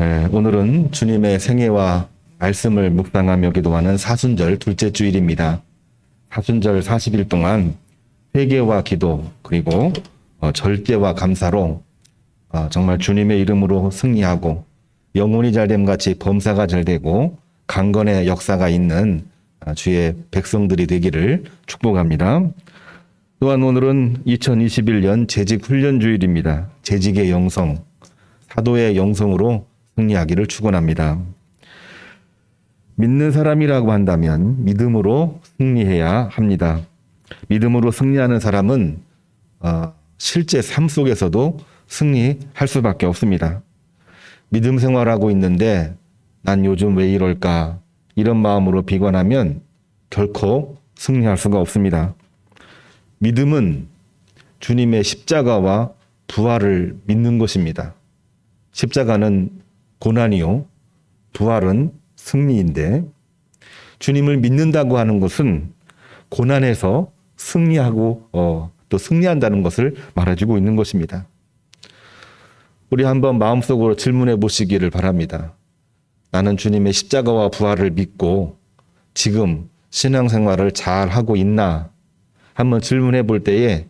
오늘은 주님의 생애와 말씀을 묵상하며 기도하는 사순절 둘째 주일입니다. 사순절 40일 동안 회개와 기도 그리고 절제와 감사로 정말 주님의 이름으로 승리하고 영혼이 잘됨 같이 범사가 잘되고 강건의 역사가 있는 주의 백성들이 되기를 축복합니다. 또한 오늘은 2021년 재직훈련주일입니다. 재직의 영성, 사도의 영성으로 승리하기를 축원합니다. 믿는 사람이라고 한다면 믿음으로 승리해야 합니다. 믿음으로 승리하는 사람은 실제 삶 속에서도 승리할 수밖에 없습니다. 믿음 생활하고 있는데 난 요즘 왜 이럴까 이런 마음으로 비관하면 결코 승리할 수가 없습니다. 믿음은 주님의 십자가와 부활을 믿는 것입니다. 십자가는 고난이요, 부활은 승리인데 주님을 믿는다고 하는 것은 고난에서 승리하고 또 승리한다는 것을 말해주고 있는 것입니다. 우리 한번 마음속으로 질문해 보시기를 바랍니다. 나는 주님의 십자가와 부활을 믿고 지금 신앙생활을 잘 하고 있나? 한번 질문해 볼 때에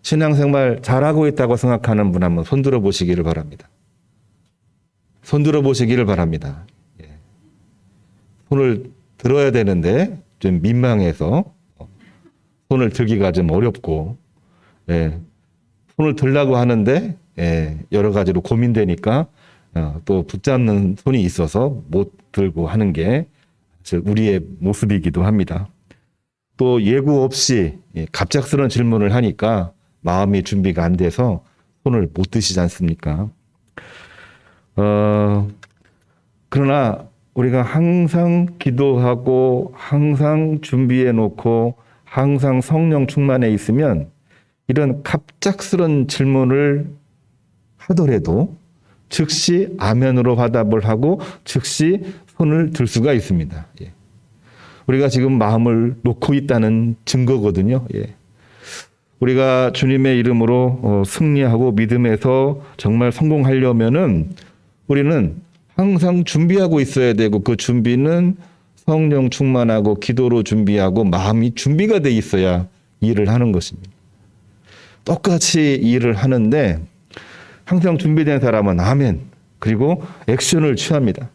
신앙생활 잘하고 있다고 생각하는 분 한번 손들어 보시기를 바랍니다. 손들어 보시기를 바랍니다. 손을 들어야 되는데 좀 민망해서 손을 들기가 좀 어렵고 손을 들려고 하는데 여러 가지로 고민되니까 또 붙잡는 손이 있어서 못 들고 하는 게 우리의 모습이기도 합니다. 또 예고 없이 갑작스러운 질문을 하니까 마음이 준비가 안 돼서 손을 못 드시지 않습니까? 그러나 우리가 항상 기도하고 항상 준비해 놓고 항상 성령 충만해 있으면 이런 갑작스러운 질문을 하더라도 즉시 아멘으로 화답을 하고 즉시 손을 들 수가 있습니다. 우리가 지금 마음을 놓고 있다는 증거거든요. 우리가 주님의 이름으로 승리하고 믿음에서 정말 성공하려면은 우리는 항상 준비하고 있어야 되고 그 준비는 성령 충만하고 기도로 준비하고 마음이 준비가 돼 있어야 일을 하는 것입니다. 똑같이 일을 하는데 항상 준비된 사람은 아멘 그리고 액션을 취합니다.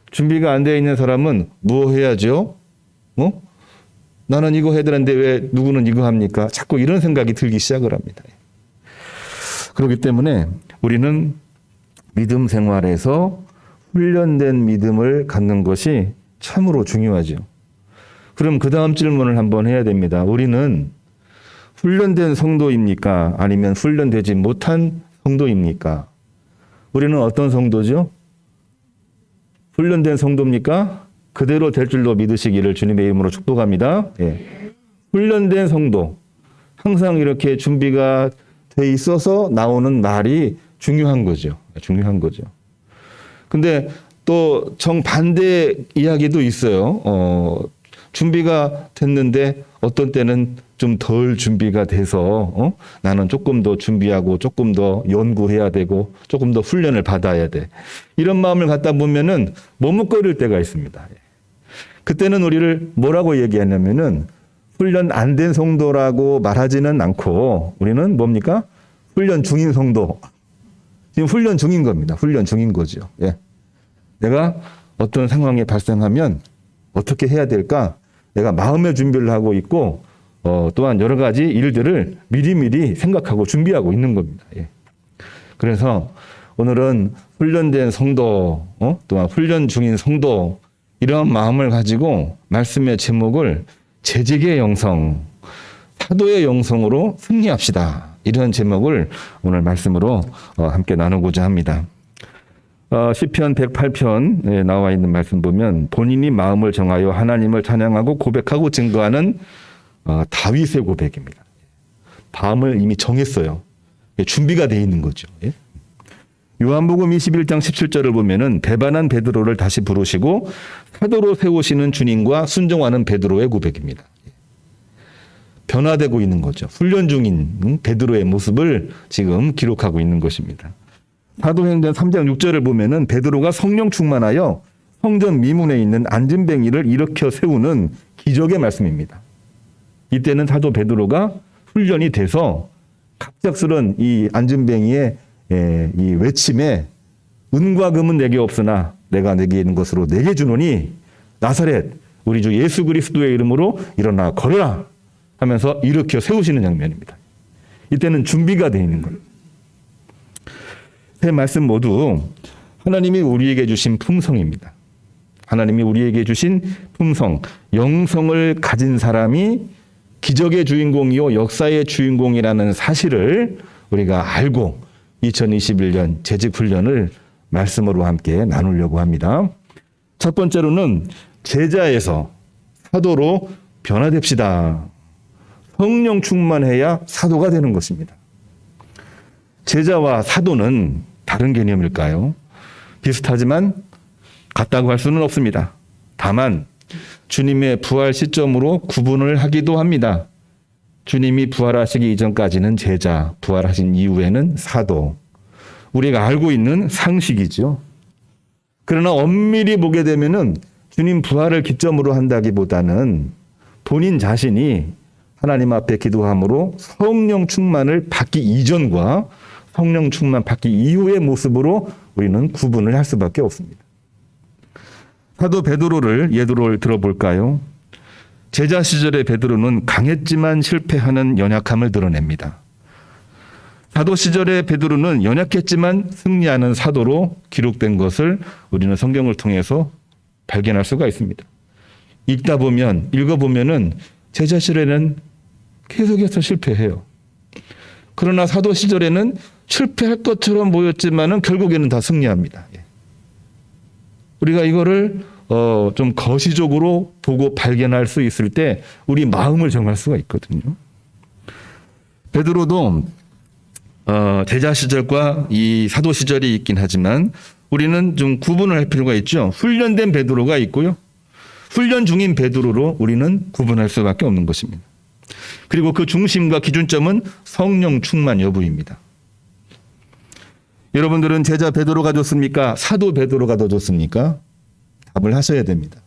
준비가 안 되어 있는 사람은 뭐 해야죠? 나는 이거 해야 되는데 왜 누구는 이거 합니까? 자꾸 이런 생각이 들기 시작을 합니다. 그렇기 때문에 우리는 믿음 생활에서 훈련된 믿음을 갖는 것이 참으로 중요하죠. 그럼 그 다음 질문을 한번 해야 됩니다. 우리는 훈련된 성도입니까? 아니면 훈련되지 못한 성도입니까? 우리는 어떤 성도죠? 훈련된 성도입니까? 그대로 될 줄로 믿으시기를 주님의 이름으로 축복합니다. 훈련된 성도. 항상 이렇게 준비가 돼 있어서 나오는 말이 중요한 거죠. 중요한 거죠. 근데 또 정반대 이야기도 있어요. 준비가 됐는데 어떤 때는 좀 덜 준비가 돼서 나는 조금 더 준비하고 조금 더 연구해야 되고 조금 더 훈련을 받아야 돼. 이런 마음을 갖다 보면은 머뭇거릴 때가 있습니다. 그때는 우리를 뭐라고 얘기하냐면은 훈련 안 된 성도라고 말하지는 않고 우리는 뭡니까? 훈련 중인 성도. 지금 훈련 중인 겁니다. 훈련 중인 거죠. 내가 어떤 상황이 발생하면 어떻게 해야 될까? 내가 마음의 준비를 하고 있고 또한 여러 가지 일들을 미리미리 생각하고 준비하고 있는 겁니다. 그래서 오늘은 훈련된 성도, 또한 훈련 중인 성도 이런 마음을 가지고 말씀의 제목을 재직의 영성, 사도의 영성으로 승리합시다. 이런 제목을 오늘 말씀으로 함께 나누고자 합니다. 시편 108편에 나와 있는 말씀 보면 본인이 마음을 정하여 하나님을 찬양하고 고백하고 증거하는 다윗의 고백입니다. 마음을 이미 정했어요. 준비가 돼 있는 거죠. 요한복음 21장 17절을 보면은 배반한 베드로를 다시 부르시고 사도로 세우시는 주님과 순종하는 베드로의 고백입니다. 변화되고 있는 거죠. 훈련 중인 베드로의 모습을 지금 기록하고 있는 것입니다. 사도행전 3장 6절을 보면은 베드로가 성령 충만하여 성전 미문에 있는 앉은뱅이를 일으켜 세우는 기적의 말씀입니다. 이때는 사도 베드로가 훈련이 돼서 갑작스런 이 앉은뱅이의 이 외침에 은과 금은 내게 없으나 내가 내게 있는 것으로 내게 주노니 나사렛 우리 주 예수 그리스도의 이름으로 일어나 걸어라 하면서 일으켜 세우시는 장면입니다. 이때는 준비가 되어 있는 거예요. 세 말씀 모두 하나님이 우리에게 주신 품성입니다. 하나님이 우리에게 주신 품성, 영성을 가진 사람이 기적의 주인공이요 역사의 주인공이라는 사실을 우리가 알고 2021년 재직훈련을 말씀으로 함께 나누려고 합니다. 첫 번째로는 제자에서 사도로 변화됩시다. 성령 충만해야 사도가 되는 것입니다. 제자와 사도는 다른 개념일까요? 비슷하지만 같다고 할 수는 없습니다. 다만 주님의 부활 시점으로 구분을 하기도 합니다. 주님이 부활하시기 이전까지는 제자, 부활하신 이후에는 사도. 우리가 알고 있는 상식이죠. 그러나 엄밀히 보게 되면은 주님 부활을 기점으로 한다기보다는 본인 자신이 하나님 앞에 기도함으로 성령 충만을 받기 이전과 성령 충만 받기 이후의 모습으로 우리는 구분을 할 수밖에 없습니다. 사도 베드로를 예를 들어볼까요? 제자 시절의 베드로는 강했지만 실패하는 연약함을 드러냅니다. 사도 시절의 베드로는 연약했지만 승리하는 사도로 기록된 것을 우리는 성경을 통해서 발견할 수가 있습니다. 읽어보면은 제자 시절에는 계속해서 실패해요. 그러나 사도 시절에는 실패할 것처럼 보였지만은 결국에는 다 승리합니다. 우리가 이거를 좀 거시적으로 보고 발견할 수 있을 때 우리 마음을 정할 수가 있거든요. 베드로도 제자 시절과 이 사도 시절이 있긴 하지만 우리는 좀 구분을 할 필요가 있죠. 훈련된 베드로가 있고요. 훈련 중인 베드로로 우리는 구분할 수밖에 없는 것입니다. 그리고 그 중심과 기준점은 성령 충만 여부입니다. 여러분들은 제자 베드로가 좋습니까? 사도 베드로가 더 좋습니까? 답을 하셔야 됩니다.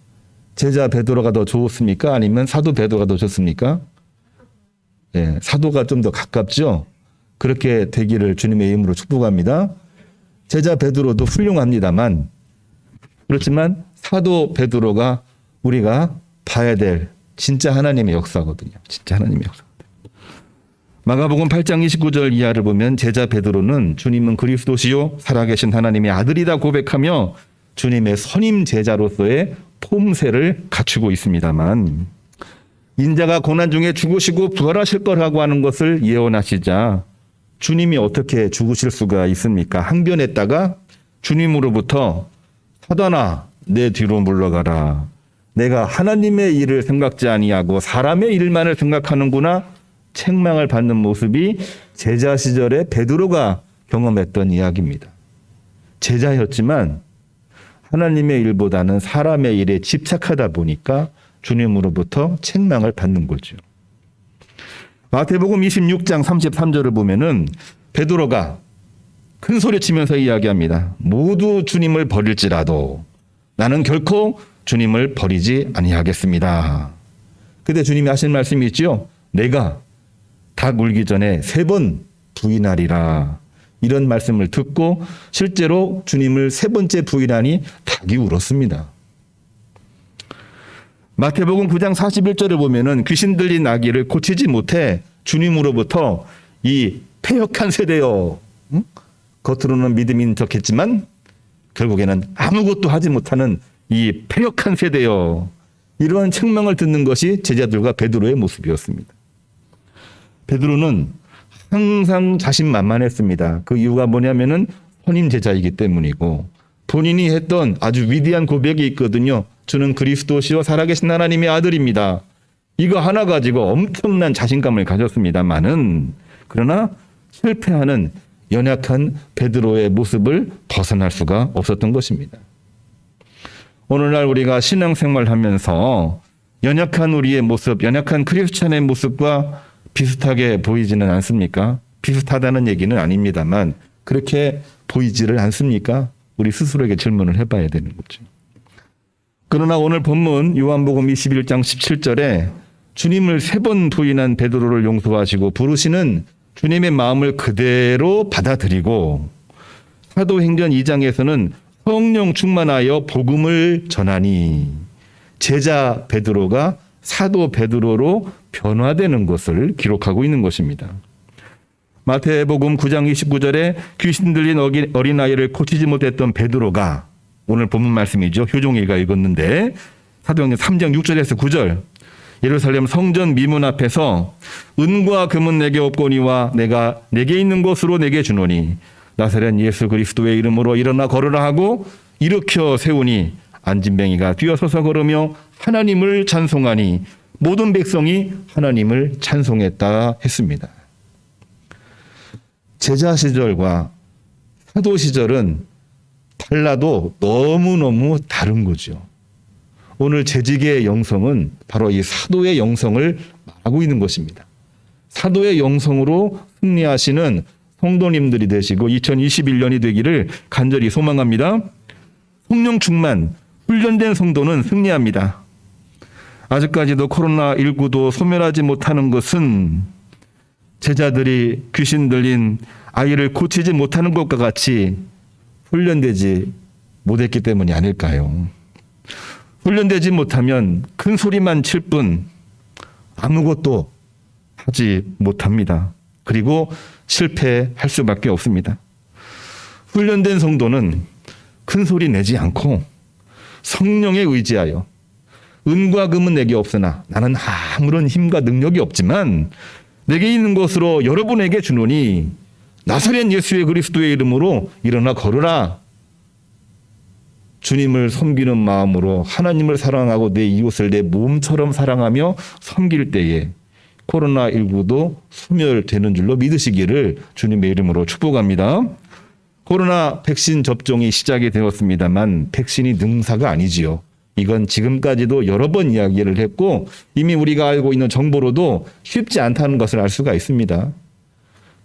제자 베드로가 더 좋습니까? 아니면 사도 베드로가 더 좋습니까? 네, 사도가 좀 더 가깝죠? 그렇게 되기를 주님의 이름으로 축복합니다. 제자 베드로도 훌륭합니다만 그렇지만 사도 베드로가 우리가 봐야 될 진짜 하나님의 역사거든요. 진짜 하나님의 역사. 마가복음 8장 29절 이하를 보면 제자 베드로는 주님은 그리스도시요 살아계신 하나님의 아들이다 고백하며 주님의 선임 제자로서의 폼새를 갖추고 있습니다만 인자가 고난 중에 죽으시고 부활하실 거라고 하는 것을 예언하시자 주님이 어떻게 죽으실 수가 있습니까? 항변했다가 주님으로부터 사단아 내 뒤로 물러가라. 내가 하나님의 일을 생각지 아니하고 사람의 일만을 생각하는구나. 책망을 받는 모습이 제자 시절에 베드로가 경험했던 이야기입니다. 제자였지만 하나님의 일보다는 사람의 일에 집착하다 보니까 주님으로부터 책망을 받는 거죠. 마태복음 26장 33절을 보면은 베드로가 큰 소리 치면서 이야기합니다. 모두 주님을 버릴지라도 나는 결코 주님을 버리지 아니하겠습니다. 그때 주님이 하신 말씀이 있죠. 내가 닭 울기 전에 3번 부인하리라. 이런 말씀을 듣고 실제로 주님을 3번째 부인하니 닭이 울었습니다. 마태복음 9장 41절을 보면은 귀신 들린 아기를 고치지 못해 주님으로부터 이 패역한 세대여, 겉으로는 믿음인 척했지만 결국에는 아무것도 하지 못하는 이 패역한 세대여, 이러한 책망을 듣는 것이 제자들과 베드로의 모습이었습니다. 베드로는 항상 자신만만했습니다. 그 이유가 뭐냐면은 선임 제자이기 때문이고 본인이 했던 아주 위대한 고백이 있거든요. 주는 그리스도시요 살아계신 하나님의 아들입니다. 이거 하나 가지고 엄청난 자신감을 가졌습니다만은 그러나 실패하는 연약한 베드로의 모습을 벗어날 수가 없었던 것입니다. 오늘날 우리가 신앙생활 하면서 연약한 우리의 모습, 연약한 크리스찬의 모습과 비슷하게 보이지는 않습니까? 비슷하다는 얘기는 아닙니다만 그렇게 보이지를 않습니까? 우리 스스로에게 질문을 해봐야 되는 거죠. 그러나 오늘 본문 요한복음 21장 17절에 주님을 3번 부인한 베드로를 용서하시고 부르시는 주님의 마음을 그대로 받아들이고 사도행전 2장에서는 성령 충만하여 복음을 전하니 제자 베드로가 사도 베드로로 변화되는 것을 기록하고 있는 것입니다. 마태복음 9장 29절에 귀신 들린 어린아이를 고치지 못했던 베드로가 오늘 본문 말씀이죠. 효종이가 읽었는데 사도행전 3장 6절에서 9절 예루살렘 성전 미문 앞에서 은과 금은 내게 없거니와 내가 내게 있는 것으로 내게 주노니 나사렛 예수 그리스도의 이름으로 일어나 걸으라 하고 일으켜 세우니 안진뱅이가 뛰어서서 걸으며 하나님을 찬송하니 모든 백성이 하나님을 찬송했다 했습니다. 제자 시절과 사도 시절은 달라도 너무너무 다른 거죠. 오늘 재직의 영성은 바로 이 사도의 영성을 말하고 있는 것입니다. 사도의 영성으로 승리하시는 성도님들이 되시고 2021년이 되기를 간절히 소망합니다. 성령 충만, 훈련된 성도는 승리합니다. 아직까지도 코로나19도 소멸하지 못하는 것은 제자들이 귀신 들린 아이를 고치지 못하는 것과 같이 훈련되지 못했기 때문이 아닐까요? 훈련되지 못하면 큰 소리만 칠 뿐 아무것도 하지 못합니다. 그리고 실패할 수밖에 없습니다. 훈련된 성도는 큰 소리 내지 않고 성령에 의지하여 은과 금은 내게 없으나 나는 아무런 힘과 능력이 없지만 내게 있는 것으로 여러분에게 주노니 나사렛 예수의 그리스도의 이름으로 일어나 걸으라. 주님을 섬기는 마음으로 하나님을 사랑하고 내 이웃을 내 몸처럼 사랑하며 섬길 때에 코로나19도 소멸되는 줄로 믿으시기를 주님의 이름으로 축복합니다. 코로나 백신 접종이 시작이 되었습니다만 백신이 능사가 아니지요. 이건 지금까지도 여러 번 이야기를 했고 이미 우리가 알고 있는 정보로도 쉽지 않다는 것을 알 수가 있습니다.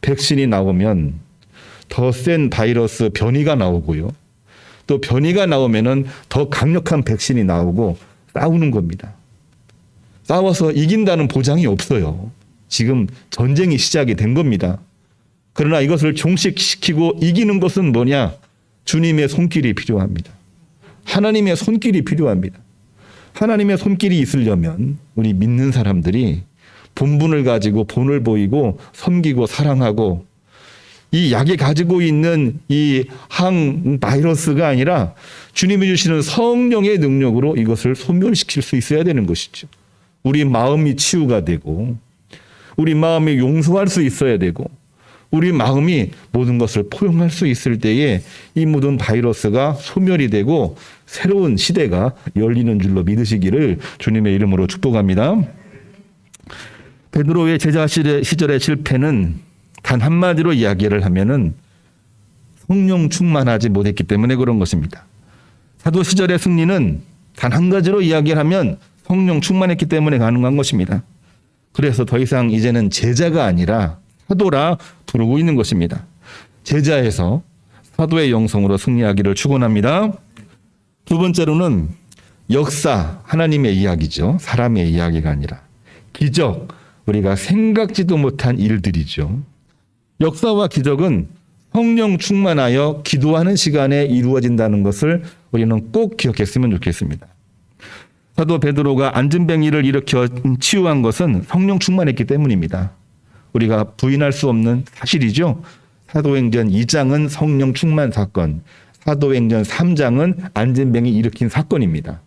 백신이 나오면 더 센 바이러스 변이가 나오고요. 또 변이가 나오면은 더 강력한 백신이 나오고 싸우는 겁니다. 싸워서 이긴다는 보장이 없어요. 지금 전쟁이 시작이 된 겁니다. 그러나 이것을 종식시키고 이기는 것은 뭐냐? 주님의 손길이 필요합니다. 하나님의 손길이 필요합니다. 하나님의 손길이 있으려면 우리 믿는 사람들이 본분을 가지고 본을 보이고 섬기고 사랑하고 이 약이 가지고 있는 이 항바이러스가 아니라 주님이 주시는 성령의 능력으로 이것을 소멸시킬 수 있어야 되는 것이죠. 우리 마음이 치유가 되고 우리 마음이 용서할 수 있어야 되고 우리 마음이 모든 것을 포용할 수 있을 때에 이 모든 바이러스가 소멸이 되고 새로운 시대가 열리는 줄로 믿으시기를 주님의 이름으로 축복합니다. 베드로의 제자 시절의 실패는 단 한마디로 이야기를 하면은 성령 충만하지 못했기 때문에 그런 것입니다. 사도 시절의 승리는 단 한 가지로 이야기를 하면 성령 충만했기 때문에 가능한 것입니다. 그래서 더 이상 이제는 제자가 아니라 사도라 부르고 있는 것입니다. 제자에서 사도의 영성으로 승리하기를 축원합니다. 두 번째로는 역사, 하나님의 이야기죠. 사람의 이야기가 아니라 기적, 우리가 생각지도 못한 일들이죠. 역사와 기적은 성령 충만하여 기도하는 시간에 이루어진다는 것을 우리는 꼭 기억했으면 좋겠습니다. 사도 베드로가 안진뱅이를 일으켜 치유한 것은 성령 충만했기 때문입니다. 우리가 부인할 수 없는 사실이죠. 사도행전 2장은 성령 충만 사건, 사도행전 3장은 안진뱅이 일으킨 사건입니다.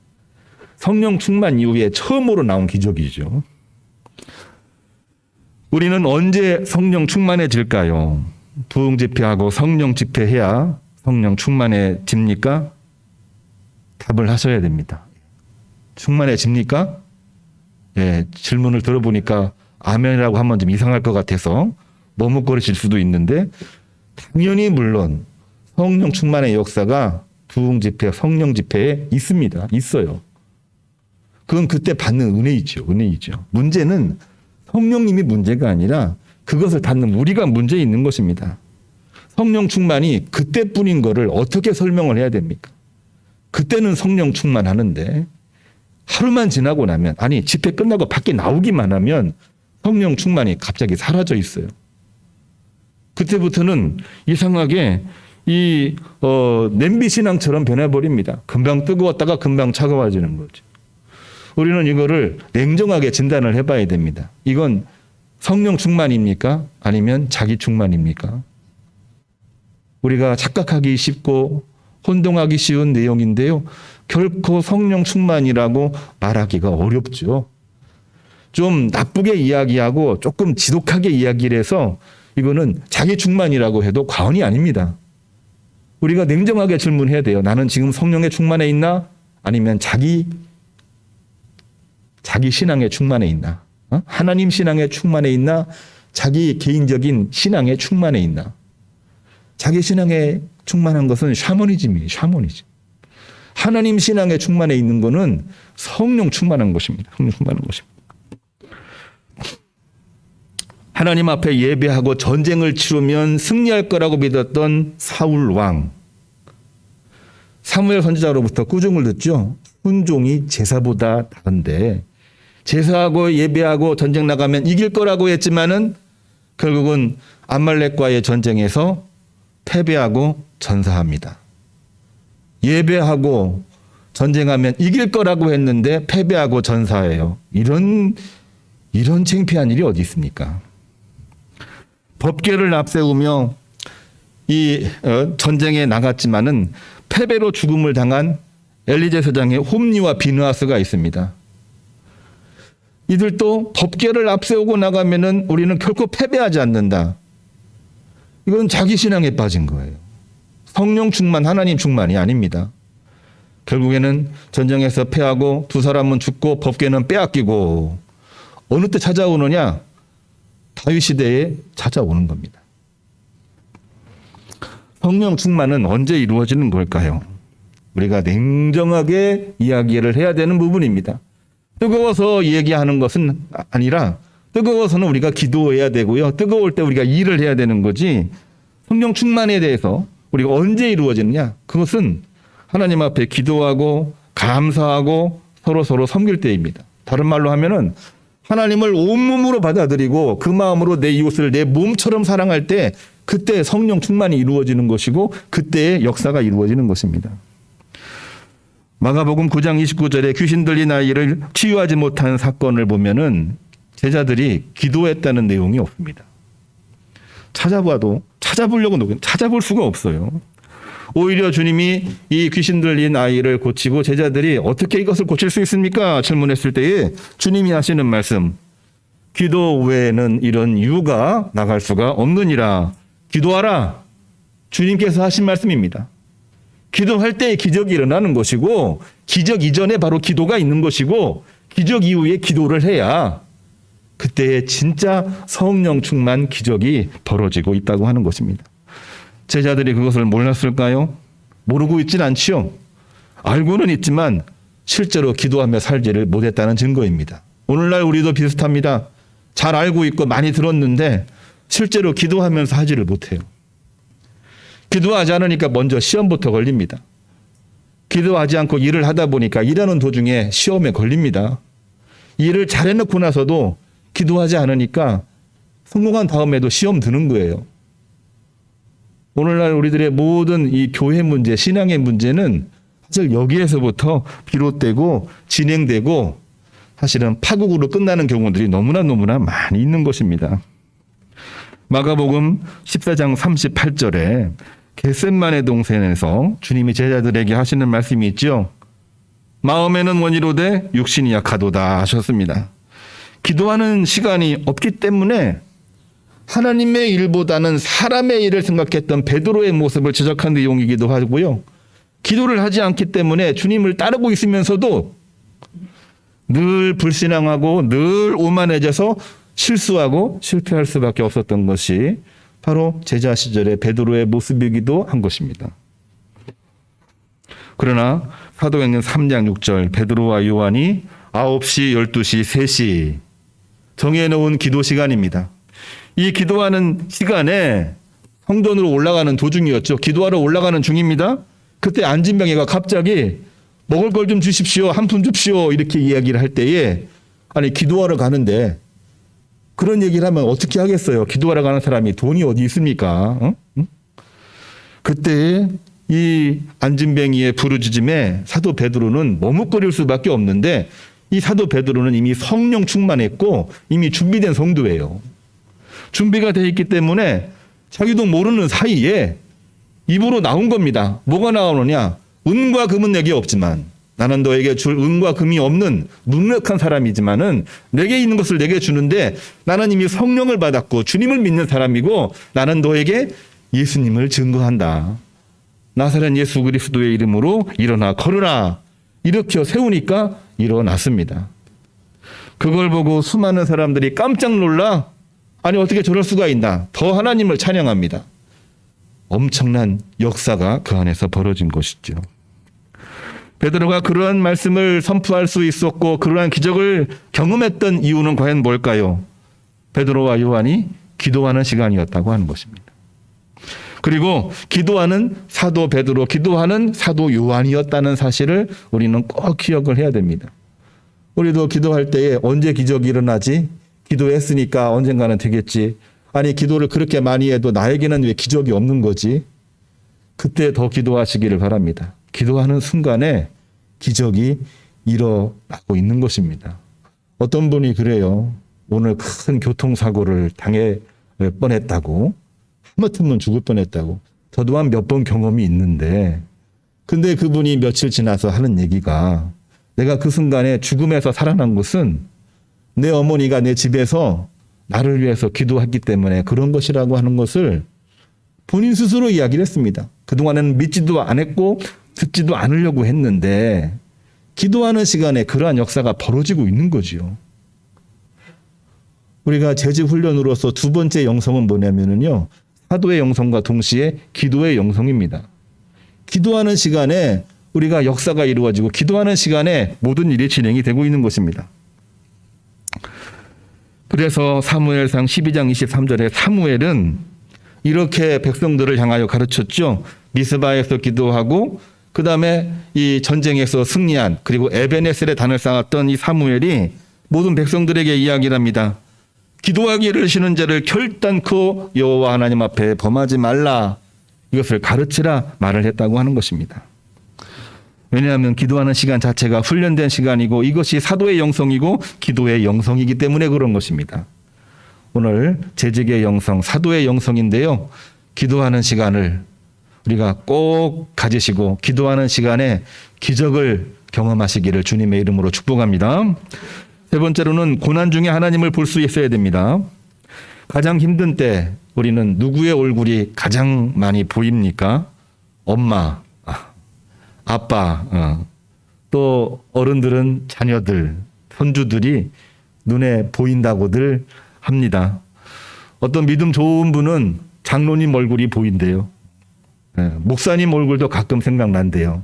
성령 충만 이후에 처음으로 나온 기적이죠. 우리는 언제 성령 충만해질까요? 부흥 집회하고 성령 집회해야 성령 충만해집니까? 답을 하셔야 됩니다. 충만해집니까? 예, 질문을 들어보니까 아멘이라고 하면 좀 이상할 것 같아서 머뭇거리실 수도 있는데 당연히 물론 성령 충만의 역사가 부흥 집회, 성령 집회에 있습니다. 있어요. 그건 그때 받는 은혜이죠. 은혜이죠. 문제는 성령님이 문제가 아니라 그것을 받는 우리가 문제 있는 것입니다. 성령 충만이 그때뿐인 거를 어떻게 설명을 해야 됩니까? 그때는 성령 충만하는데 하루만 지나고 나면, 아니 집회 끝나고 밖에 나오기만 하면 성령 충만이 갑자기 사라져 있어요. 그때부터는 이상하게 이 냄비 신앙처럼 변해버립니다. 금방 뜨거웠다가 금방 차가워지는 거죠. 우리는 이거를 냉정하게 진단을 해봐야 됩니다. 이건 성령 충만입니까? 아니면 자기 충만입니까? 우리가 착각하기 쉽고 혼동하기 쉬운 내용인데요. 결코 성령 충만이라고 말하기가 어렵죠. 좀 나쁘게 이야기하고 조금 지독하게 이야기를 해서 이거는 자기 충만이라고 해도 과언이 아닙니다. 우리가 냉정하게 질문해야 돼요. 나는 지금 성령에 충만해 있나? 아니면 자기 신앙에 충만해 있나? 하나님 신앙에 충만해 있나? 자기 개인적인 신앙에 충만해 있나? 자기 신앙에 충만한 것은 샤머니즘이에요. 샤머니즘. 하나님 신앙에 충만해 있는 것은 성령 충만한 것입니다. 성령 충만한 것입니다. 하나님 앞에 예배하고 전쟁을 치르면 승리할 거라고 믿었던 사울 왕. 사무엘 선지자로부터 꾸중을 듣죠. 순종이 제사보다 다른데 제사하고 예배하고 전쟁 나가면 이길 거라고 했지만은 결국은 아말렉과의 전쟁에서 패배하고 전사합니다. 예배하고 전쟁하면 이길 거라고 했는데 패배하고 전사해요. 이런 창피한 일이 어디 있습니까? 법궤를 앞세우며 이 전쟁에 나갔지만은 패배로 죽음을 당한 엘리제 세장의 홈니와 비느하스가 있습니다. 이들도 법궤를 앞세우고 나가면은 우리는 결코 패배하지 않는다. 이건 자기 신앙에 빠진 거예요. 성령 충만, 하나님 충만이 아닙니다. 결국에는 전쟁에서 패하고 두 사람은 죽고 법궤는 빼앗기고 어느 때 찾아오느냐? 다윗 시대에 찾아오는 겁니다. 성령 충만은 언제 이루어지는 걸까요? 우리가 냉정하게 이야기를 해야 되는 부분입니다. 뜨거워서 얘기하는 것은 아니라 뜨거워서는 우리가 기도해야 되고요. 뜨거울 때 우리가 일을 해야 되는 거지. 성령 충만에 대해서 우리가 언제 이루어지느냐? 그것은 하나님 앞에 기도하고 감사하고 서로 섬길 때입니다. 다른 말로 하면은 하나님을 온몸으로 받아들이고 그 마음으로 내 이웃을 내 몸처럼 사랑할 때 그때 성령 충만이 이루어지는 것이고 그때의 역사가 이루어지는 것입니다. 마가복음 9장 29절에 귀신 들린 아이를 치유하지 못한 사건을 보면은 제자들이 기도했다는 내용이 없습니다. 찾아보려고 찾아볼 수가 없어요. 오히려 주님이 이 귀신 들린 아이를 고치고 제자들이 어떻게 이것을 고칠 수 있습니까? 질문했을 때에 주님이 하시는 말씀, 기도 외에는 이런 유가 나갈 수가 없느니라. 기도하라. 주님께서 하신 말씀입니다. 기도할 때 기적이 일어나는 것이고 기적 이전에 바로 기도가 있는 것이고 기적 이후에 기도를 해야 그때의 진짜 성령 충만 기적이 벌어지고 있다고 하는 것입니다. 제자들이 그것을 몰랐을까요? 모르고 있진 않지요. 알고는 있지만 실제로 기도하며 살지를 못했다는 증거입니다. 오늘날 우리도 비슷합니다. 잘 알고 있고 많이 들었는데 실제로 기도하면서 하지를 못해요. 기도하지 않으니까 먼저 시험부터 걸립니다. 기도하지 않고 일을 하다 보니까 일하는 도중에 시험에 걸립니다. 일을 잘해놓고 나서도 기도하지 않으니까 성공한 다음에도 시험 드는 거예요. 오늘날 우리들의 모든 이 교회 문제, 신앙의 문제는 사실 여기에서부터 비롯되고 진행되고 사실은 파국으로 끝나는 경우들이 너무나 많이 있는 것입니다. 마가복음 14장 38절에 겟셋마네 동산에서 주님이 제자들에게 하시는 말씀이 있죠. 마음에는 원이로되 육신이 약하도다 하셨습니다. 기도하는 시간이 없기 때문에 하나님의 일보다는 사람의 일을 생각했던 베드로의 모습을 지적한 내용이기도 하고요. 기도를 하지 않기 때문에 주님을 따르고 있으면서도 늘 불신앙하고 늘 오만해져서 실수하고 실패할 수밖에 없었던 것이 바로 제자 시절의 베드로의 모습이기도 한 것입니다. 그러나 사도행전 3장 6절 베드로와 요한이 9시, 12시, 3시 정해놓은 기도 시간입니다. 이 기도하는 시간에 성전으로 올라가는 도중이었죠. 기도하러 올라가는 중입니다. 그때 안진병이가 갑자기 먹을 걸 좀 주십시오. 한 푼 줍시오. 이렇게 이야기를 할 때에 아니 기도하러 가는데 그런 얘기를 하면 어떻게 하겠어요. 기도하러 가는 사람이 돈이 어디 있습니까? 응? 그때 이 안진뱅이의 부르짖음에 사도 베드로는 머뭇거릴 수밖에 없는데 이 사도 베드로는 이미 성령 충만했고 이미 준비된 성도예요. 준비가 돼 있기 때문에 자기도 모르는 사이에 입으로 나온 겁니다. 뭐가 나오느냐? 은과 금은 내게 없지만 나는 너에게 줄 은과 금이 없는 무능력한 사람이지만은 내게 있는 것을 내게 주는데 나는 이미 성령을 받았고 주님을 믿는 사람이고 나는 너에게 예수님을 증거한다. 나사렛 예수 그리스도의 이름으로 일어나 걸으라. 일으켜 세우니까 일어났습니다. 그걸 보고 수많은 사람들이 깜짝 놀라 아니 어떻게 저럴 수가 있나. 더 하나님을 찬양합니다. 엄청난 역사가 그 안에서 벌어진 것이죠. 베드로가 그러한 말씀을 선포할 수 있었고 그러한 기적을 경험했던 이유는 과연 뭘까요? 베드로와 요한이 기도하는 시간이었다고 하는 것입니다. 그리고 기도하는 사도 베드로, 기도하는 사도 요한이었다는 사실을 우리는 꼭 기억을 해야 됩니다. 우리도 기도할 때에 언제 기적이 일어나지? 기도했으니까 언젠가는 되겠지. 아니 기도를 그렇게 많이 해도 나에게는 왜 기적이 없는 거지? 그때 더 기도하시기를 바랍니다. 기도하는 순간에 기적이 일어나고 있는 것입니다. 어떤 분이 그래요. 오늘 큰 교통사고를 당해 뻔했다고. 하마터면 죽을 뻔했다고. 저도 한 몇 번 경험이 있는데 근데 그분이 며칠 지나서 하는 얘기가 내가 그 순간에 죽음에서 살아난 것은 내 어머니가 내 집에서 나를 위해서 기도했기 때문에 그런 것이라고 하는 것을 본인 스스로 이야기를 했습니다. 그동안에는 믿지도 않았고 듣지도 않으려고 했는데 기도하는 시간에 그러한 역사가 벌어지고 있는 거지요. 우리가 재직 훈련으로서 두 번째 영성은 뭐냐면요. 사도의 영성과 동시에 기도의 영성입니다. 기도하는 시간에 우리가 역사가 이루어지고 기도하는 시간에 모든 일이 진행이 되고 있는 것입니다. 그래서 사무엘상 12장 23절에 사무엘은 이렇게 백성들을 향하여 가르쳤죠. 미스바에서 기도하고 그 다음에 이 전쟁에서 승리한 그리고 에베네셀에 단을 쌓았던 이 사무엘이 모든 백성들에게 이야기를 합니다. 기도하기를 싫은 자를 결단코 여호와 하나님 앞에 범하지 말라. 이것을 가르치라 말을 했다고 하는 것입니다. 왜냐하면 기도하는 시간 자체가 훈련된 시간이고 이것이 사도의 영성이고 기도의 영성이기 때문에 그런 것입니다. 오늘 재직의 영성, 사도의 영성인데요. 기도하는 시간을 우리가 꼭 가지시고 기도하는 시간에 기적을 경험하시기를 주님의 이름으로 축복합니다. 세 번째로는 고난 중에 하나님을 볼 수 있어야 됩니다. 가장 힘든 때 우리는 누구의 얼굴이 가장 많이 보입니까? 엄마, 아빠, 또 어른들은 자녀들, 손주들이 눈에 보인다고들 합니다. 어떤 믿음 좋은 분은 장로님 얼굴이 보인대요. 목사님 얼굴도 가끔 생각난대요.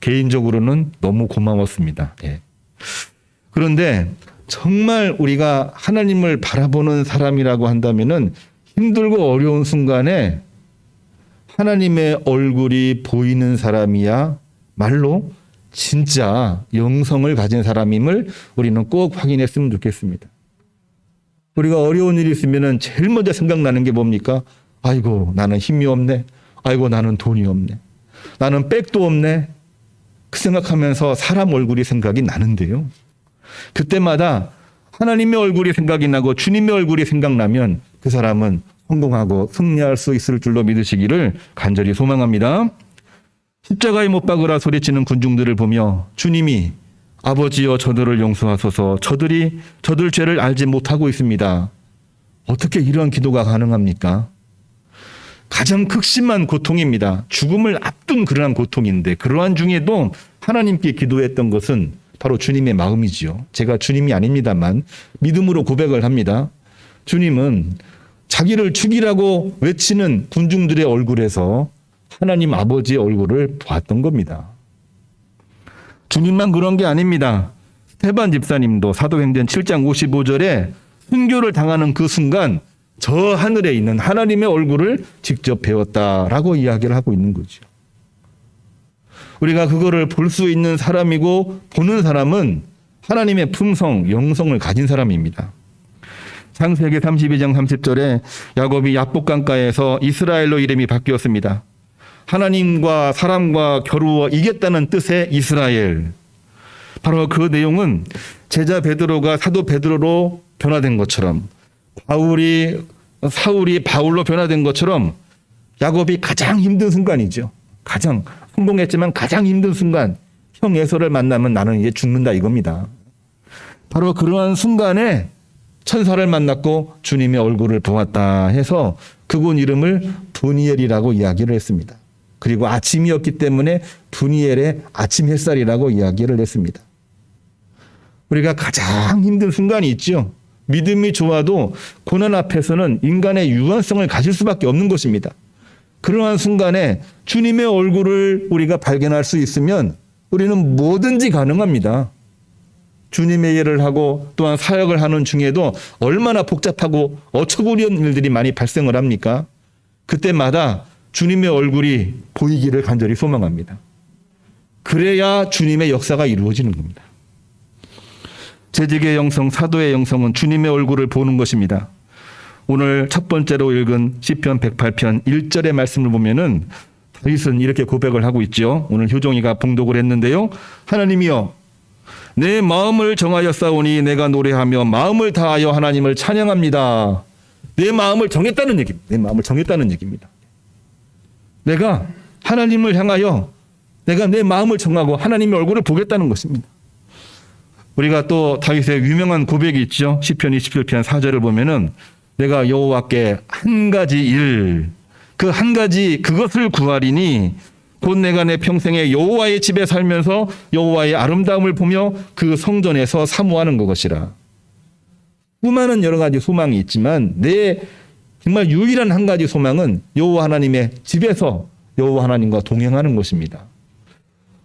개인적으로는 너무 고마웠습니다. 그런데 정말 우리가 하나님을 바라보는 사람이라고 한다면은 힘들고 어려운 순간에 하나님의 얼굴이 보이는 사람이야 말로 진짜 영성을 가진 사람임을 우리는 꼭 확인했으면 좋겠습니다. 우리가 어려운 일이 있으면은 제일 먼저 생각나는 게 뭡니까? 아이고 나는 힘이 없네. 아이고 나는 돈이 없네. 나는 백도 없네. 그 생각하면서 사람 얼굴이 생각이 나는데요. 그때마다 하나님의 얼굴이 생각이 나고 주님의 얼굴이 생각나면 그 사람은 성공하고 승리할 수 있을 줄로 믿으시기를 간절히 소망합니다. 십자가에 못 박으라 소리치는 군중들을 보며 주님이 아버지여 저들을 용서하소서 저들 죄를 알지 못하고 있습니다. 어떻게 이런 기도가 가능합니까? 가장 극심한 고통입니다. 죽음을 앞둔 그러한 고통인데 그러한 중에도 하나님께 기도했던 것은 바로 주님의 마음이지요. 제가 주님이 아닙니다만 믿음으로 고백을 합니다. 주님은 자기를 죽이라고 외치는 군중들의 얼굴에서 하나님 아버지의 얼굴을 보았던 겁니다. 주님만 그런 게 아닙니다. 스테반 집사님도 사도행전 7장 55절에 순교를 당하는 그 순간 저 하늘에 있는 하나님의 얼굴을 직접 배웠다라고 이야기를 하고 있는 거죠. 우리가 그거를 볼 수 있는 사람이고 보는 사람은 하나님의 품성, 영성을 가진 사람입니다. 창세기 32장 30절에 야곱이 야복강가에서 이스라엘로 이름이 바뀌었습니다. 하나님과 사람과 겨루어 이겼다는 뜻의 이스라엘. 바로 그 내용은 제자 베드로가 사도 베드로로 변화된 것처럼, 사울이 바울로 변화된 것처럼 야곱이 가장 힘든 순간이죠. 가장 성공했지만 가장 힘든 순간, 형 에서를 만나면 나는 이제 죽는다 이겁니다. 바로 그러한 순간에 천사를 만났고 주님의 얼굴을 보았다 해서 그분 이름을 브니엘이라고 이야기를 했습니다. 그리고 아침이었기 때문에 브니엘의 아침 햇살이라고 이야기를 했습니다. 우리가 가장 힘든 순간이 있죠. 믿음이 좋아도 고난 앞에서는 인간의 유한성을 가질 수밖에 없는 것입니다. 그러한 순간에 주님의 얼굴을 우리가 발견할 수 있으면 우리는 뭐든지 가능합니다. 주님의 일을 하고 또한 사역을 하는 중에도 얼마나 복잡하고 어처구니없는 일들이 많이 발생을 합니까? 그때마다 주님의 얼굴이 보이기를 간절히 소망합니다. 그래야 주님의 역사가 이루어지는 겁니다. 재직의 영성, 사도의 영성은 주님의 얼굴을 보는 것입니다. 오늘 첫 번째로 읽은 시편 108편 1절의 말씀을 보면은 다윗은 이렇게 고백을 하고 있죠. 오늘 효종이가 봉독을 했는데요. 하나님이여, 내 마음을 정하여 싸우니 내가 노래하며 마음을 다하여 하나님을 찬양합니다. 내 마음을 정했다는 얘기입니다. 내 마음을 정했다는 얘기입니다. 내가 하나님을 향하여 내가 내 마음을 정하고 하나님의 얼굴을 보겠다는 것입니다. 우리가 또 다윗의 유명한 고백이 있죠. 시편 27편 4절을 보면은 내가 여호와께 한 가지 일, 그 한 가지 그것을 구하리니 곧 내가 내 평생에 여호와의 집에 살면서 여호와의 아름다움을 보며 그 성전에서 사모하는 것이라. 수많은 여러 가지 소망이 있지만 내 정말 유일한 한 가지 소망은 여호와 하나님의 집에서 여호와 하나님과 동행하는 것입니다.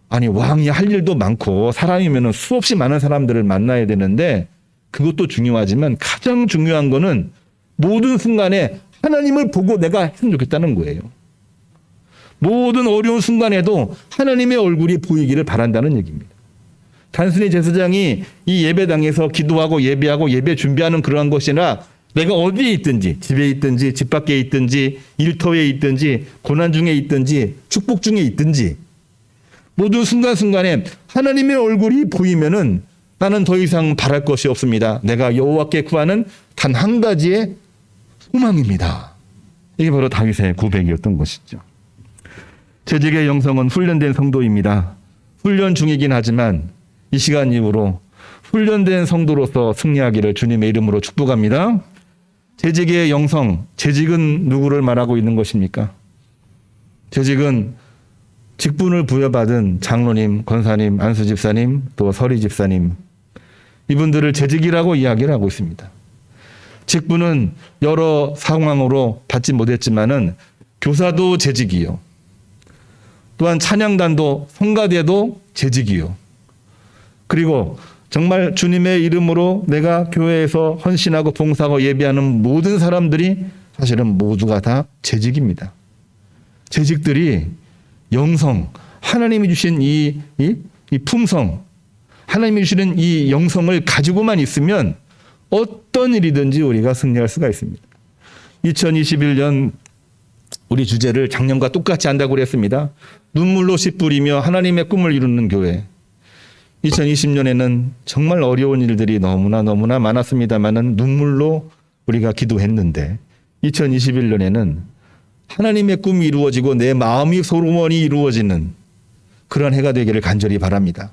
아니, 왕이 할 일도 많고 사람이면 수없이 많은 사람들을 만나야 되는데 그것도 중요하지만 가장 중요한 거는 모든 순간에 하나님을 보고 내가 했으면 좋겠다는 거예요. 모든 어려운 순간에도 하나님의 얼굴이 보이기를 바란다는 얘기입니다. 단순히 제사장이 이 예배당에서 기도하고 예배하고 예배 준비하는 그러한 것이나 내가 어디에 있든지, 집에 있든지 집 밖에 있든지 일터에 있든지 고난 중에 있든지 축복 중에 있든지 모든 순간순간에 하나님의 얼굴이 보이면은 나는 더 이상 바랄 것이 없습니다. 내가 여호와께 구하는 단 한 가지의 소망입니다. 이게 바로 다윗의 고백이었던 것이죠. 재직의 영성은 훈련된 성도입니다. 훈련 중이긴 하지만 이 시간 이후로 훈련된 성도로서 승리하기를 주님의 이름으로 축복합니다. 재직의 영성, 재직은 누구를 말하고 있는 것입니까? 재직은 직분을 부여받은 장로님, 권사님, 안수집사님, 또 서리집사님, 이분들을 재직이라고 이야기를 하고 있습니다. 직분은 여러 상황으로 받지 못했지만은 교사도 재직이요. 또한 찬양단도 성가대도 재직이요. 그리고 정말 주님의 이름으로 내가 교회에서 헌신하고 봉사하고 예배하는 모든 사람들이 사실은 모두가 다 재직입니다. 재직들이 영성, 하나님이 주신 이 품성, 하나님이 주시는 이 영성을 가지고만 있으면 어떤 일이든지 우리가 승리할 수가 있습니다. 2021년 우리 주제를 작년과 똑같이 한다고 그랬습니다. 눈물로 씨 뿌리며 하나님의 꿈을 이루는 교회. 2020년에는 정말 어려운 일들이 너무나 많았습니다만은 눈물로 우리가 기도했는데 2021년에는 하나님의 꿈이 이루어지고 내 마음이 소원이 이루어지는 그런 해가 되기를 간절히 바랍니다.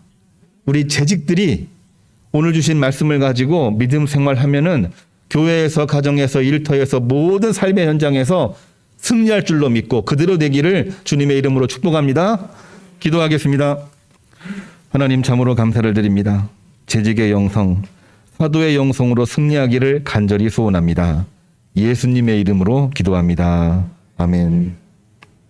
우리 재직들이 오늘 주신 말씀을 가지고 믿음 생활하면은 교회에서, 가정에서, 일터에서 모든 삶의 현장에서 승리할 줄로 믿고 그대로 되기를 주님의 이름으로 축복합니다. 기도하겠습니다. 하나님, 참으로 감사를 드립니다. 재직의 영성, 사도의 영성으로 승리하기를 간절히 소원합니다. 예수님의 이름으로 기도합니다. 아멘.